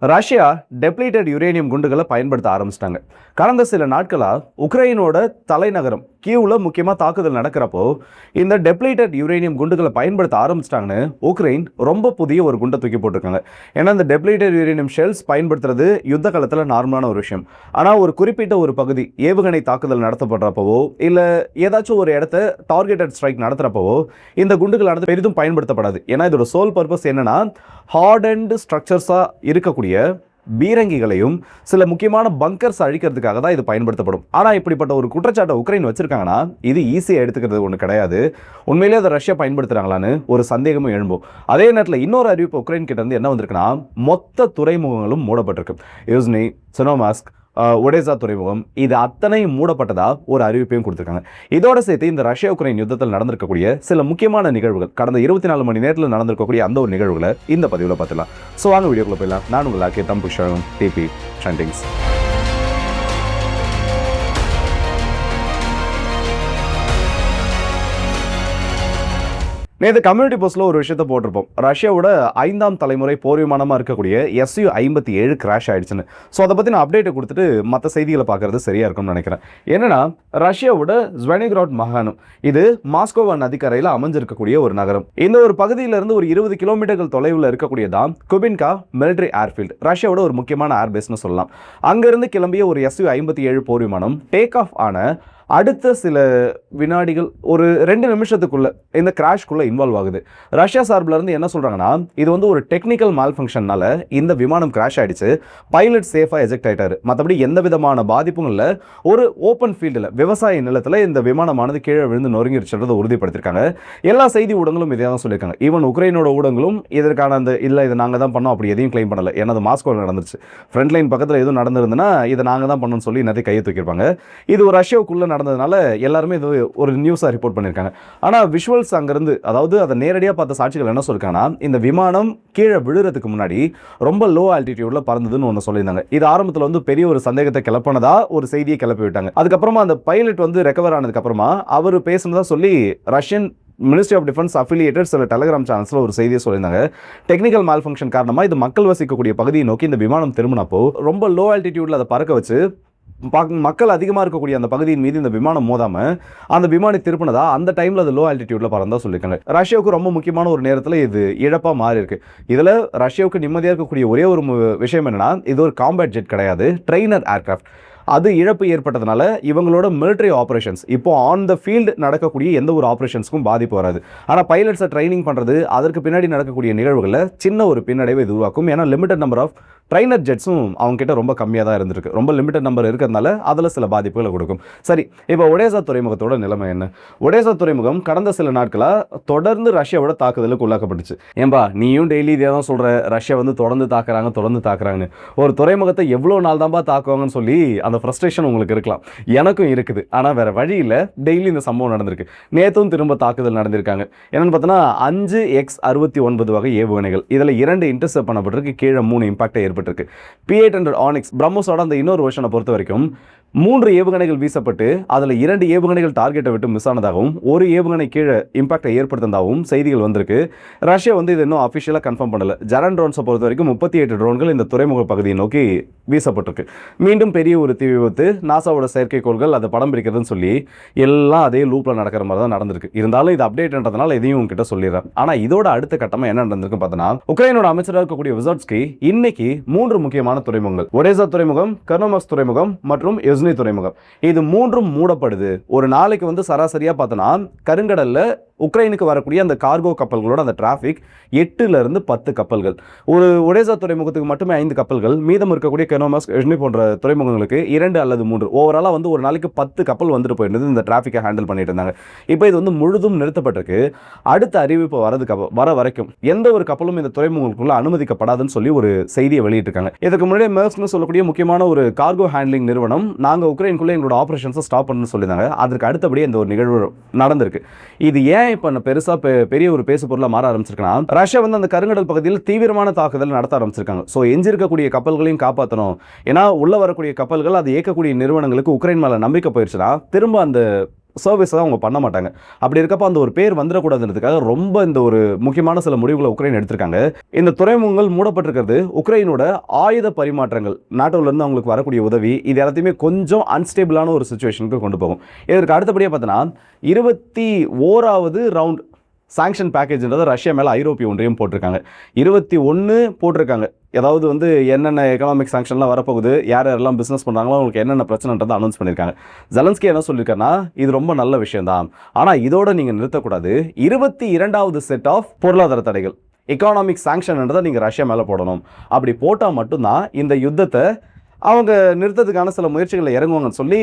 Russia டெப்ளீட்டட் uranium குண்டுகளை பயன்படுத்த ஆரம்பிச்சிட்டாங்க. கடந்த சில நாட்களாக உக்ரைனோட தலைநகரம் கீவ்ல முக்கியமாக தாக்குதல் நடக்கிறப்போ இந்த டெப்ளீட்டட் யுரேனியம் குண்டுகளை பயன்படுத்த ஆரம்பிச்சிட்டாங்கன்னு உக்ரைன் ரொம்ப புதிய ஒரு குண்டை தூக்கி போட்டிருக்காங்க. ஏன்னா இந்த டெப்ளீட்டட் யுரேனியம் ஷெல்ஸ் பயன்படுத்துறது யுத்த காலத்தில் நார்மலான ஒரு விஷயம். ஆனால் ஒரு குறிப்பிட்ட ஒரு பகுதி ஏவுகணை தாக்குதல் நடத்தப்படுறப்பவோ இல்லை ஏதாச்சும் ஒரு இடத்த டார்கெட்டட் ஸ்ட்ரைக் நடத்துகிறப்பவோ இந்த குண்டுகளானது பெரிதும் பயன்படுத்தப்படாது. ஏன்னா இதோட சோல் பர்பஸ் என்னன்னா ஹார்ட் அண்ட் ஸ்ட்ரக்சர்ஸாக இருக்கக்கூடிய பீரங்கிகளையும் சில முக்கியமான பங்கர்ஸ் அழிக்கிறதுக்காக தான் இது பயன்படுத்தப்படும். ஆனால் இப்படிப்பட்ட ஒரு குற்றச்சாட்டை உக்ரைன் வச்சிருக்காங்கன்னா இது ஈஸியாக எடுத்துக்கிறது ஒன்று கிடையாது. உண்மையிலேயே அதை ரஷ்யா பயன்படுத்துகிறாங்களான்னு ஒரு சந்தேகமும் எழும்பும். அதே நேரத்தில் இன்னொரு அறிவிப்பு உக்ரைன் கிட்ட இருந்து என்ன வந்திருக்குன்னா மொத்த துறைமுகங்களும் மூடப்பட்டிருக்கு. யூஸ்னி, சினோமாஸ்க், ஒடேசா துறைமுகம் இது அத்தனை மூடப்பட்டதா ஒரு அறிவிப்பையும் கொடுத்திருக்காங்க. இதோட சேர்த்து இந்த ரஷ்யா உக்ரைன் யுத்தத்தில் நடந்திருக்கக்கூடிய சில முக்கியமான நிகழ்வுகள் கடந்த 24 மணி நேரத்தில் நடந்திருக்கக்கூடிய அந்த ஒரு நிகழ்வுகளை இந்த பதிவில் பார்த்துலாம். ஸோ வாங்க வீடியோக்குள்ள போயிடலாம். நான் உங்களுக்கு தம்புஷம் டிபி ட்ரெண்டிங்ஸ். நேற்று கம்யூனிட்டி போஸ்ட்டில் ஒரு விஷயத்தை போட்டிருப்போம். ரஷ்யாவோட 5ஆம் தலைமுறை போர் விமானமாக இருக்கக்கூடிய Su-57 கிராஷ் ஆயிடுச்சுன்னு. ஸோ அதை பற்றி நான் அப்டேட்டை கொடுத்துட்டு மற்ற செய்திகளை பார்க்கறது சரியாக இருக்கும்னு நினைக்கிறேன். என்னன்னா ரஷ்யாவோட ஸ்வெனிக்ராட் மாகாணம் இது மாஸ்கோவா நதிக்கரையில் அமைஞ்சிருக்கக்கூடிய ஒரு நகரம். இந்த ஒரு பகுதியிலிருந்து ஒரு 20 கிலோமீட்டர்கள் தொலைவில் இருக்கக்கூடியதான் குபின்கா மிலிட்டரி ஏர்ஃபீல்டு. ரஷ்யாவோட ஒரு முக்கியமான ஏர்பேஸ்னு சொல்லலாம். அங்கிருந்து கிளம்பிய ஒரு Su-57 போர் விமானம் டேக் ஆஃப் ஆன அடுத்த சில வினாடிகள் ஒரு 2 நிமிஷத்துக்குள்ள இந்த கிராஷ்குள்ள இன்வால்வ் ஆகுது. ரஷ்யா சார்பில் இருந்து என்ன சொல்றாங்கன்னா இது வந்து ஒரு டெக்னிக்கல் மால் ஃபங்க்ஷன்னால இந்த விமானம் கிராஷ் ஆயிடுச்சு, பைலட் சேஃபாக எஜெக்ட் ஆயிட்டாரு, மற்றபடி எந்த விதமான பாதிப்பும் இல்லை, ஒரு ஓப்பன் ஃபீல்டில் விவசாய நிலத்தில் இந்த விமானமானது கீழே விழுந்து நொறுங்கிடுச்சுன்றதை உறுதிப்படுத்திருக்காங்க. எல்லா செய்தி ஊடகங்களும் இதே தான் சொல்லியிருக்காங்க. ஈவன் உக்ரைனோட ஊடகங்களும் இதற்கான அந்த இல்லை இதை நாங்கள் தான் பண்ணோம் அப்படி எதையும் கிளைம் பண்ணலை. ஏன்னா அது மாஸ்கோவில் நடந்துச்சு. ஃப்ரண்ட் லைன் பக்கத்தில் எதுவும் நடந்திருந்ததுன்னா இதை நாங்கள் தான் பண்ணணும்னு சொல்லி நிறைய கையை தூக்கியிருப்பாங்க. இது ஒரு ரஷ்யாவுக்குள்ள நடந்ததுனால எல்லாருமே இது ஒரு நியூஸாக ரிப்போர்ட் பண்ணியிருக்காங்க. ஆனால் விஷுவல்ஸ் அங்கிருந்து, அதாவது அதை நேரடியாக பார்த்த சாட்சிகள் என்ன சொல்லியிருக்காங்கன்னா இந்த விமானம் கீழே விழுறதுக்கு முன்னாடி ரொம்ப லோ ஆல்டிடியூட்ல பறந்ததுன்னு ஒன்று சொல்லியிருந்தாங்க. இது ஆரம்பத்தில் வந்து பெரிய ஒரு சந்தேகத்தை கிளப்பினதா ஒரு செய்தியை கிளப்பி விட்டாங்க. அதுக்கப்புறமா அந்த பைலட் வந்து ரெக்கவர் ஆனதுக்கு அப்புறமா அவர் பேசுனதா சொல்லி Russian ministry of defence affiliated சில டெலிகிராம் சேனல்ஸில் ஒரு செய்தியை சொல்லியிருந்தாங்க. டெக்னிக்கல் மால் ஃபங்க்ஷன் காரணமாக இது மக்கள் வசிக்கக்கூடிய பகுதியை நோக்கி இந்த விமானம் திரும்பினப்போ ரொம்ப லோ ஆல்டிடியூட்ல அதை பறக்க வச்சு மக்கள் அதிகமாக இருக்கக்கூடிய அந்த பகுதியின் மீது இந்த விமானம் மோதாமல் அந்த விமானி திருப்பினதா அந்த டைமில் அது லோ ஆல்டிடியூட்ல பறந்தா சொல்லியிருக்காங்க. ரஷ்யாவுக்கு ரொம்ப முக்கியமான ஒரு நேரத்தில் இது இழப்பாக மாறி இருக்கு. இதில் ரஷ்யாவுக்கு நிம்மதியாக இருக்கக்கூடிய ஒரே ஒரு விஷயம் என்னன்னா இது ஒரு காம்பேட் ஜெட் கிடையாது, ட்ரெய்னர் ஏர்கிராஃப்ட். அது இழப்பு ஏற்பட்டதுனால இவங்களோட மிலிட்டரி ஆப்ரேஷன்ஸ் இப்போ ஆன் த ஃபீல்டு நடக்கக்கூடிய எந்த ஒரு ஆப்ரேஷன்ஸ்க்கும் பாதிப்பு வராது. ஆனால் பைலட்ஸை ட்ரைனிங் பண்ணுறது அதற்கு பின்னாடி நடக்கக்கூடிய நிகழ்வுகளில் சின்ன ஒரு பின்னடைவை இது உருவாக்கும். ஏன்னா லிமிடெட் நம்பர் ஆஃப் ட்ரைனர் ஜெட்ஸும் அவங்க கிட்ட ரொம்ப கம்மியாக தான் இருந்திருக்கு. ரொம்ப லிமிடெட் நம்பர் இருக்கிறதுனால அதில் சில பாதிப்புகளை கொடுக்கும். சரி, இப்போ ஒடேசா துறைமுகத்தோட நிலைமை என்ன? ஒடேசா துறைமுகம் கடந்த சில நாட்களாக தொடர்ந்து ரஷ்யாவோட தாக்குதலுக்கு உள்ளாக்கப்பட்டுச்சு. ஏன்பா நீயும் டெய்லி இதே தான் சொல்கிற, ரஷ்யா வந்து தொடர்ந்து தாக்குறாங்கன்னு. ஒரு துறைமுகத்தை எவ்வளோ நாள் தான்பா தாக்குவாங்கன்னு சொல்லி அந்த ஃப்ரஸ்ட்ரேஷன் உங்களுக்கு இருக்கலாம், எனக்கும் இருக்குது. ஆனால் வேற வழியில் டெய்லி இந்த சம்பவம் நடந்திருக்கு. நேற்றும் திரும்ப தாக்குதல் நடந்திருக்காங்க. என்னன்னு பார்த்தோன்னா 5X-69 வகை ஏவுகணைகள், இதில் 2 இன்டர்செப்ட் பண்ணப்பட்டிருக்கு, கீழே 3 இம்பாக்டை ஏற்பட்டிருக்கு. P-800 ஆனிக்ஸ் பிரம்மோஸோட அந்த இன்னொரு வெர்ஷனை பொறுத்த வரைக்கும் 3 ஏவுகணைகள் வீசப்பட்டு அதில் 2 ஏவுகணைகள் டார்கெட்டை விட்டு மிஸ் ஆனதாகவும் ஒரு ஏவுகணை கீழே இம்பாக்டை ஏற்படுத்ததாகவும் செய்திகள் வந்திருக்கு. ரஷ்யா வந்து இது இன்னும் அஃபிஷியலாக கன்ஃபார்ம் பண்ணல. ஜெரான் ட்ரோன்ஸை பொறுத்த வரைக்கும் 38 ட்ரோன்கள் இந்த துறைமுக பகுதியை நோக்கி வீசப்பட்டிருக்கு. மீண்டும் பெரிய ஒரு தீ விபத்து, நாசாவோட செயற்கைக்கோள்கள் அதை படம் பிடிக்கிறதுன்னு சொல்லி எல்லாம் அதே லூப்பில் நடக்கிற மாதிரி தான் நடந்திருக்கு. இருந்தாலும் இது அப்டேட்ன்றதுனால இதையும் உங்ககிட்ட சொல்லிடுறேன். ஆனால் இதோட அடுத்த கட்டமாக என்ன நடந்திருக்கு பார்த்தோன்னா உக்ரைனோட அமைச்சராக இருக்கக்கூடிய விசாட்ஸ்கி இன்னைக்கு 3 முக்கியமான துறைமுகங்கள், ஒடேசா துறைமுகம், கர்னோமாக்ஸ் துறைமுகம் மற்றும் யுஸ்னி துறைமுகம், இது 3ம் மூடப்படுது. ஒரு நாளைக்கு வந்து சராசரியா பார்த்தோன்னா கருங்கடல்ல உக்ரைனுக்கு வரக்கூடிய அந்த கார்கோ கப்பல்களோட அந்த டிராஃபிக் 8 to 10 கப்பல்கள். ஒரு ஒடேசா துறைமுகத்துக்கு மட்டுமே 5 கப்பல்கள், மீதம் இருக்கக்கூடிய கர்னோமாக்ஸ், யுஸ்னி போன்ற துறைமுகங்களுக்கு 2 அல்லது 3, ஓவராலாக வந்து ஒரு நாளைக்கு 10 கப்பல் வந்துட்டு போயிருந்தது. இந்த டிராஃபிக்கை ஹேண்டில் பண்ணிட்டு இருந்தாங்க. இப்போ இது வந்து முழுதும் நிறுத்தப்பட்டிருக்கு. அடுத்த அறிவிப்பு வர வரைக்கும் எந்த ஒரு கப்பலும் இந்த துறைமுகங்களுக்குள்ள அனுமதிக்கப்படாதுன்னு சொல்லி ஒரு செய்தியை வெளியிட்டிருக்காங்க. இதுக்கு முன்னாடி மேர்ஸ்க்னு சொல்லக்கூடிய முக்கியமான ஒரு கார்கோ ஹேண்ட்லிங் நிறுவனம் நாங்கள் உக்ரைனுக்குள்ளே எங்களோட ஆப்ரேஷன்ஸை ஸ்டாப் பண்ணணும்னு சொல்லியிருந்தாங்க. அதற்கு அடுத்தபடியே இந்த ஒரு நிகழ்வு நடந்திருக்கு. இது ஏன் இப்போ பெரிய ஒரு பேசு பொருளாக மாற ஆரம்பிச்சிருக்கா? ரஷ்யா வந்து அந்த கருங்கடல் பகுதியில் தீவிரமான தாக்குதல் நடத்த ஆரம்பிச்சிருக்காங்க. ஸோ எஞ்சிருக்கக்கூடிய கப்பல்களையும் காப்பாற்றணும். ஏன்னா உள்ள வரக்கூடிய கப்பல்கள் அதை இயக்கக்கூடிய நிறுவனங்களுக்கு உக்ரைன் மேலே நம்பிக்கை போயிடுச்சுன்னா திரும்ப அந்த சர்வீஸ் அவங்க பண்ண மாட்டாங்க. அப்படி இருக்கப்போ அந்த ஒரு பேர் வந்துடக்கூடாதுன்றதுக்காக ரொம்ப இந்த ஒரு முக்கியமான சில முடிவுகளை உக்ரைன் எடுத்திருக்காங்க. இந்த துறைமுகங்கள் மூடப்பட்டிருக்கிறது உக்ரைனோட ஆயுத பரிமாற்றங்கள், நாட்டோலேருந்து அவங்களுக்கு வரக்கூடிய உதவி, இது எல்லாத்தையுமே கொஞ்சம் அன்ஸ்டேபிளான ஒரு சுச்சுவேஷனுக்கு கொண்டு போகும். இதற்கு அடுத்தபடியாக பார்த்தோன்னா 21வது ரவுண்ட் சாங்ஷன் பேக்கேஜ்ன்றதை ரஷ்யா மேலே ஐரோப்பிய ஒன்றியம் போட்டிருக்காங்க. 21 போட்டிருக்காங்க. ஏதாவது வந்து என்னென்ன எக்கனாமிக் சாங்ஷன்லாம் வரப்போகுது, யார் யாரெல்லாம் பிஸ்னஸ் பண்ணுறாங்களோ அவங்களுக்கு என்னென்ன பிரச்சனைன்றதை அனௌன்ஸ் பண்ணியிருக்காங்க. ஜெலன்ஸ்கி என்ன சொல்லியிருக்காருன்னா, இது ரொம்ப நல்ல விஷயம் தான், ஆனால் இதோட நீங்கள் நிறுத்தக்கூடாது. 22வது செட் ஆஃப் பொருளாதார தடைகள், எக்கானாமிக் சாங்ஷன்ன்றதை நீங்கள் ரஷ்யா மேலே போடணும். அப்படி போட்டால் மட்டும்தான் இந்த யுத்தத்தை அவங்க நிறுத்தத்துக்கான சில முயற்சிகளை இறங்குவாங்கன்னு சொல்லி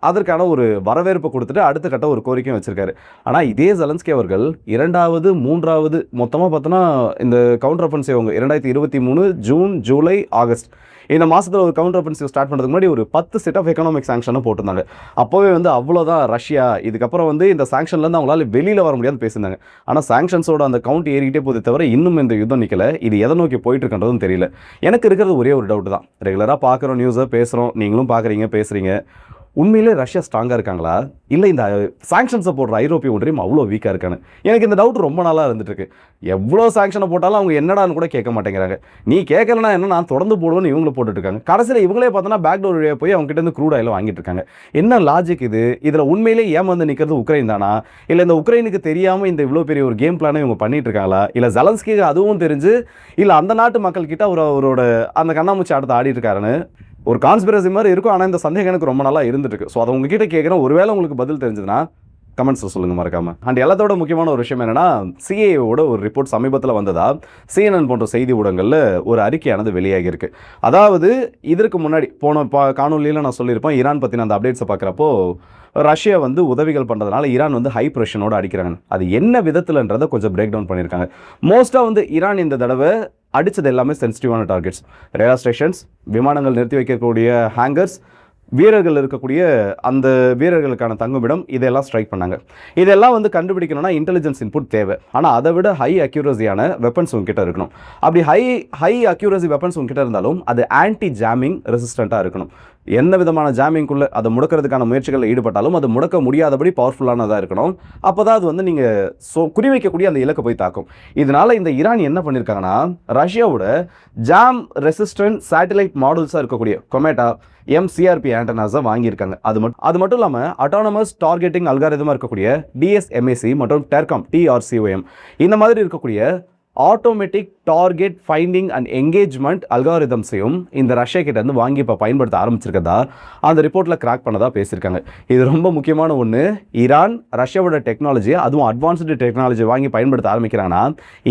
அதற்கான ஒரு வரவேற்பை கொடுத்துட்டு அடுத்த கட்ட ஒரு கோரிக்கையும் வச்சிருக்காரு. ஆனால் இதே ஜெலன்ஸ்கி அவர்கள் 2வது 3வது மொத்தமாக பார்த்தோன்னா இந்த கவுண்டர் அஃபென்சிவ் அவங்க 2023 ஜூன் ஜூலை ஆகஸ்ட் இந்த மாதத்தில் ஒரு கவுண்டர் அஃபென்சிவ் ஸ்டார்ட் பண்ணுறதுக்கு முன்னாடி ஒரு 10 செட் ஆஃப் எக்கனாமிக் சாங்ஷனை போட்டிருந்தாங்க. அப்போவே வந்து அவ்வளோதான் ரஷ்யா, இதுக்கப்புறம் வந்து இந்த சாங்ஷன்லேருந்து அவங்களால வெளியில் வர முடியாது பேசியிருந்தாங்க. ஆனால் சாங்ஷன்ஸோட அந்த கவுண்ட் ஏறிக்கிட்டே போதே தவிர இன்னும் இந்த யுத்தம் நிற்கல. இது எதை நோக்கி போயிட்டு இருக்கின்றதும் தெரியல. எனக்கு இருக்கிறது ஒரே ஒரு டவுட் தான். ரெகுலராக பார்க்குறோம், நியூஸை பேசுகிறோம், நீங்களும் பார்க்குறீங்க பேசுகிறீங்க. உண்மையிலே ரஷ்யா ஸ்ட்ராங்காக இருக்காங்களா, இல்லை இந்த சாங்ஷன்ஸை போடுற ஐரோப்பிய ஒன்றியம் அவ்வளோ வீக்காக இருக்கான்னு எனக்கு இந்த டவுட் ரொம்ப நாளாக இருந்துட்டுருக்கு. எவ்வளோ சாங்ஷனை போட்டாலும் அவங்க என்னடான்னு கூட கேட்க மாட்டேங்கிறாங்க. நீ கேட்கலன்னா என்ன, நான் தொடர்ந்து போடுவேன்னு இவங்களை போட்டுட்ருக்காங்க. கடைசியில் இவங்களே பார்த்தோன்னா பேக்டோர் வழியாக போய் அவங்க கிட்டேருந்து க்ரூட் ஆயில் வாங்கிட்டு இருக்காங்க. என்ன லாஜிக் இது? இதில் உண்மையிலே ஏமாந்து நிற்கிறது உக்ரைன் தானா, இல்லை இந்த உக்ரைனுக்கு தெரியாமல் இந்த இவ்வளோ பெரிய ஒரு கேம் பிளானை இவங்க பண்ணிட்டு இருக்காங்களா, இல்லை ஜெலன்ஸ்கிக்கு அதுவும் தெரிஞ்சு இல்லை அந்த நாட்டு மக்கள்கிட்ட அவரோட அந்த கண்ணாமூச்சி ஆட்டத்தை ஆடிட்டு இருக்காருன்னு ஒரு கான்ஸ்பிரசி மாதிரி இருக்கும். ஆனால் இந்த சந்தேகம் எனக்கு ரொம்ப நாளாக இருந்துட்டு இருக்கு. ஸோ அதை உங்ககிட்ட கேட்குறேன். ஒருவேளை உங்களுக்கு பதில் தெரிஞ்சதுன்னா கமெண்ட்ஸில் சொல்லுங்கள் மறக்காமல். அண்ட் எல்லாத்தோட முக்கியமான ஒரு விஷயம் என்னென்னா, சிஏஓட ஒரு ரிப்போர்ட் சமீபத்தில் வந்ததா CNN போன்ற செய்தி ஊடகங்களில் ஒரு அறிக்கையானது வெளியாகியிருக்கு. அதாவது இதற்கு முன்னாடி போன காணொலியில் நான் சொல்லியிருப்பேன், ஈரான் பற்றின அந்த அப்டேட்ஸை பார்க்குறப்போ ரஷ்யா வந்து உதவிகள் பண்ணுறதுனால ஈரான் வந்து ஹை ப்ரெஷனோடு அடிக்கிறாங்க. அது என்ன விதத்தில்ன்றதை கொஞ்சம் பிரேக் டவுன் பண்ணியிருக்காங்க. மோஸ்ட்டாக வந்து ஈரான் இந்த தடவை அடித்தது எல்லாமே சென்சிட்டிவான டார்கெட்ஸ், ரேடார் ஸ்டேஷன்ஸ், விமானங்கள் நிறுத்தி வைக்கக்கூடிய ஹேங்கர்ஸ், வீரர்கள் இருக்கக்கூடிய அந்த வீரர்களுக்கான தங்குமிடம், இதெல்லாம் ஸ்ட்ரைக் பண்ணாங்க. இதெல்லாம் வந்து கண்டுபிடிக்கணும்னா இன்டெலிஜென்ஸ் இன்புட் தேவை. ஆனால் அதை விட ஹை அக்யூரஸியான வெப்பன்ஸ் உங்ககிட்ட இருக்கணும். அப்படி ஹை அக்யூரஸி வெப்பன்ஸ் உங்ககிட்ட இருந்தாலும் அது ஆன்டி ஜாமிங் ரெசிஸ்டண்ட்டாக இருக்கணும். எந்த விதமான ஜாமிங்குள்ளே அதை முடக்கிறதுக்கான முயற்சிகளில் ஈடுபட்டாலும் அது முடக்க முடியாதபடி பவர்ஃபுல்லானதாக இருக்கணும். அப்போ தான் அது வந்து நீங்கள் குறிவைக்கக்கூடிய அந்த இலக்கை போய் தாக்கும். இதனால் இந்த ஈரான் என்ன பண்ணியிருக்காங்கன்னா, ரஷ்யாவோட ஜாம் ரெசிஸ்டன்ட் சேட்டலைட் மாடல்ஸாக இருக்கக்கூடிய கொமேட்டா MCRP ஆண்டனாஸை வாங்கியிருக்காங்க. அது மட்டும் இல்லாமல் அட்டானமஸ் டார்கெட்டிங் அல்காரிதமாக இருக்கக்கூடிய DSMAC மற்றும் TRCOM இந்த மாதிரி இருக்கக்கூடிய automatic target finding and engagement அல்காரிதம்ஸையும் இந்த ரஷ்யா கிட்டேருந்து வாங்கி இப்போ பயன்படுத்த ஆரம்பிச்சிருக்கதா அந்த ரிப்போர்ட்டில் கிராக் பண்ணதாக பேசியிருக்காங்க. இது ரொம்ப முக்கியமான ஒன்று. ஈரான் ரஷ்யாவோட டெக்னாலஜியை, அதுவும் அட்வான்ஸ்டு டெக்னாலஜி வாங்கி பயன்படுத்த ஆரம்பிக்கிறாங்கன்னா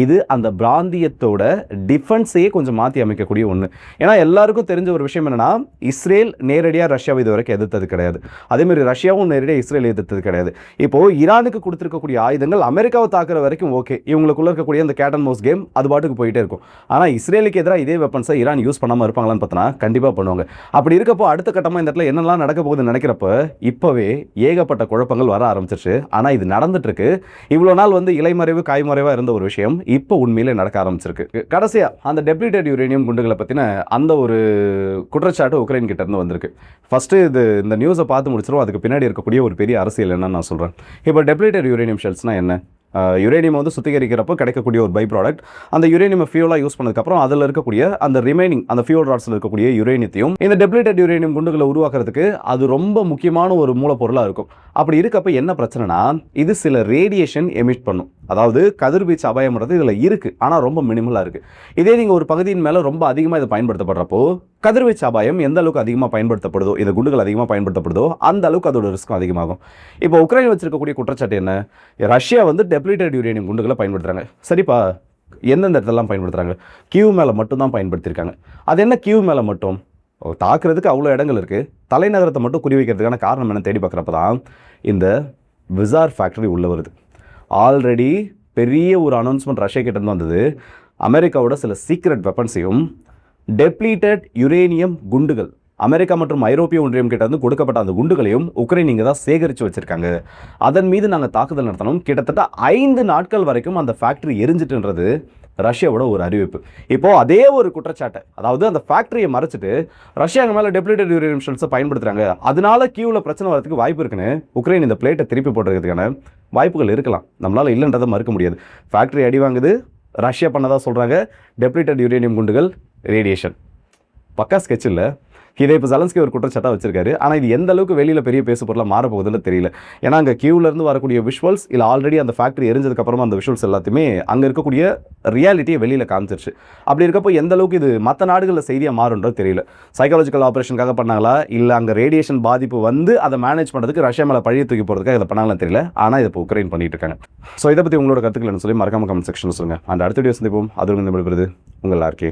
இது அந்த பிராந்தியத்தோட டிஃபென்ஸையே கொஞ்சம் மாற்றி அமைக்கக்கூடிய ஒன்று. ஏன்னா எல்லாருக்கும் தெரிஞ்ச ஒரு விஷயம் என்னென்னா, இஸ்ரேல் நேரடியாக ரஷ்யாவை இது வரைக்கும் எதிர்த்தது கிடையாது. அதேமாதிரி ரஷ்யாவும் நேரடியாக இஸ்ரேல் எதிர்த்தது கிடையாது. இப்போது ஈரானுக்கு கொடுத்துருக்கக்கூடிய ஆயுதங்கள் அமெரிக்காவை தாக்குற வரைக்கும் ஓகே, இவங்களுக்குள்ள இருக்கக்கூடிய அந்த கேட் அண்ட் மவுஸ் கேம் அது பாட்டுக்கு போயிட்டே இருக்கும். ஆனால் இஸ்ரேலுக்கு எதிராக இதே வெப்பன்ஸை ஈரான் யூஸ் பண்ணாமல் இருப்பாங்களான்னு பார்த்தோன்னா கண்டிப்பாக பண்ணுவாங்க. அப்படி இருக்கப்போ அடுத்த கட்டமாக இந்த இடத்துல என்னெல்லாம் நடக்க போகுதுன்னு நினைக்கிறப்ப இப்போவே ஏகப்பட்ட குழப்பங்கள் வர ஆரம்பிச்சிருச்சு. ஆனால் இது நடந்துட்டு இருக்கு. இவ்வளோ நாள் வந்து இலைமறைவு காய்மறைவாக இருந்த ஒரு விஷயம் இப்போ உண்மையிலே நடக்க ஆரம்பிச்சிருக்கு. கடைசியாக அந்த டெப்ளிட்டட் யுரேனியம் குண்டுகளை பற்றின அந்த ஒரு குற்றச்சாட்டு உக்ரைன் கிட்ட இருந்து வந்திருக்கு. ஃபஸ்ட்டு இந்த நியூஸை பார்த்து முடிச்சிடும், அதுக்கு பின்னாடி இருக்கக்கூடிய ஒரு பெரிய அரசியல் என்னன்னு நான் சொல்கிறேன். இப்போ டெப்ளிட்டட் யுரேனியம் ஷெல்ஸ்னால் என்ன? யுரேனியம் வந்து சுத்திகரிக்கிறப்போ கிடைக்கக்கூடிய ஒரு பை ப்ராடக்ட். அந்த யுரேனியம் ஃபியூலாக யூஸ் பண்ணதுக்கப்புறம் அதில் இருக்கக்கூடிய அந்த ரிமைனிங் அந்த ஃபியூல் ராட்ஸில் இருக்கக்கூடிய யுரேனியத்தையும் இந்த டெப்ளிட்டட் யுரேனியம் குண்டுகளை உருவாக்குறதுக்கு அது ரொம்ப முக்கியமான ஒரு மூலப்பொருளாக இருக்கும். அப்படி இருக்கப்போ என்ன பிரச்சனைனா, இது சில ரேடியேஷன் எமிட் பண்ணும். அதாவது கதிர்வீச்சு அபாயம்ன்றது இதில் இருக்குது, ஆனால் ரொம்ப மினிமலாக இருக்குது. இதே நீங்கள் ஒரு பகுதியின் மேலே ரொம்ப அதிகமாக இதை பயன்படுத்தப்படுறப்போ கதிர்வீச்சு அபாயம் எந்த அளவுக்கு அதிகமாக பயன்படுத்தப்படுதோ, இந்த குண்டுகள் அதிகமாக பயன்படுத்தப்படுதோ அந்த அளவுக்கு அதோட ரிஸ்க்கும் அதிகமாகும். இப்போ உக்ரைன் வச்சிருக்கக்கூடிய குற்றச்சாட்டு என்ன? ரஷ்யா வந்து டெப்ளிட்டட் யுரேனியம் குண்டுகளை பயன்படுத்துகிறாங்க. சரிப்பா, எந்தெந்த இடத்துலலாம் பயன்படுத்துகிறாங்க? கியூ மேலே மட்டும்தான் பயன்படுத்தியிருக்காங்க. அது என்ன கியூ மேலே மட்டும்? தாக்குறதுக்கு அவ்வளோ இடங்கள் இருக்குது, தலைநகரத்தை மட்டும் குறி வைக்கிறதுக்கான காரணம் என்ன தேடி பார்க்குறப்ப தான் இந்த விசார் ஃபேக்டரி உள்ளே வருது. ஆல்ரெடி பெரிய ஒரு அனௌன்ஸ்மெண்ட் ரஷ்யா கிட்டேருந்து வந்தது. அமெரிக்காவோட சில சீக்ரெட் வெப்பன்ஸையும் டெப்ளீட்டட் யுரேனியம் குண்டுகள் அமெரிக்கா மற்றும் ஐரோப்பிய ஒன்றியம் கிட்ட இருந்து கொடுக்கப்பட்ட அந்த குண்டுகளையும் உக்ரைன் இங்கே தான் சேகரித்து வச்சுருக்காங்க. அதன் மீது நாங்கள் தாக்குதல் நடத்தணும். கிட்டத்தட்ட 5 நாட்கள் வரைக்கும் அந்த ஃபேக்ட்ரி எரிஞ்சிட்டுன்றது ரஷ்யாவோட ஒரு அறிவிப்பு. இப்போ அதே ஒரு குற்றச்சாட்டை, அதாவது அந்த ஃபேக்டரியை மறைச்சிட்டு ரஷ்யா மேலே டெப்ளீட்டட் யூரேனியம் ஷெல்ஸை பயன்படுத்துறாங்க, அதனால கீவில் பிரச்சனை வரதுக்கு வாய்ப்பு இருக்குன்னு உக்ரைன் இந்த பிளேட்டை திருப்பி போடுறதுக்கான வாய்ப்புகள் இருக்கலாம். நம்மளால் இல்லைன்றதை மறுக்க முடியாது. ஃபேக்டரி அடி வாங்குது, ரஷ்யா பண்ணதா சொல்கிறாங்க, டெப்ளீட்டட் யூரேனியம் குண்டுகள், ரேடியேஷன். பக்கா ஸ்கெட்ச் இல்லை. இதை இப்போ ஜெலன்ஸ்கி ஒரு குற்றச்சாட்டாக வச்சிருக்காரு. ஆனால் இது எந்த அளவுக்கு வெளியில் பெரிய பேசு பொருளாக மாறப்போகுதுன்னு தெரியல. ஏன்னா அங்கே கியூவிலேருந்து வரக்கூடிய விஷுவல்ஸ் இல்லை ஆல்ரெடி அந்த ஃபேக்ட்ரி எரிஞ்சதுக்கப்புறமா அந்த விஷுவல்ஸ் எல்லாத்தையுமே அங்கே இருக்கக்கூடிய ரியாலிட்டியை வெளியில் காமிச்சிருச்சு. அப்படி இருக்கப்போ எந்த அளவுக்கு இது மற்ற நாடுகளில் செய்தியாக மாறுன்றது தெரியல. சைக்காலஜிக்கல் ஆப்ரேஷனுக்காக பண்ணாங்களா, இல்லை அங்கே ரேடியேஷன் பாதிப்பு வந்து அதை மேனேஜ் பண்ணுறதுக்கு ரஷ்யா மேலே பழிய தூக்கி போகிறதுக்காக இதை பண்ணாங்கன்னு தெரியல. ஆனால் இதை இப்போ உக்ரைன் பண்ணிட்டு இருக்காங்க. ஸோ இதை பற்றி உங்களோட கருத்துக்கள் சொல்லி மறக்காம கமெண்ட் செக்ஷன் சொல்லுங்கள். அந்த அடுத்த வீடியோ சந்திப்போம். அது விடைபெறுவது உங்கள் ஆர்கே.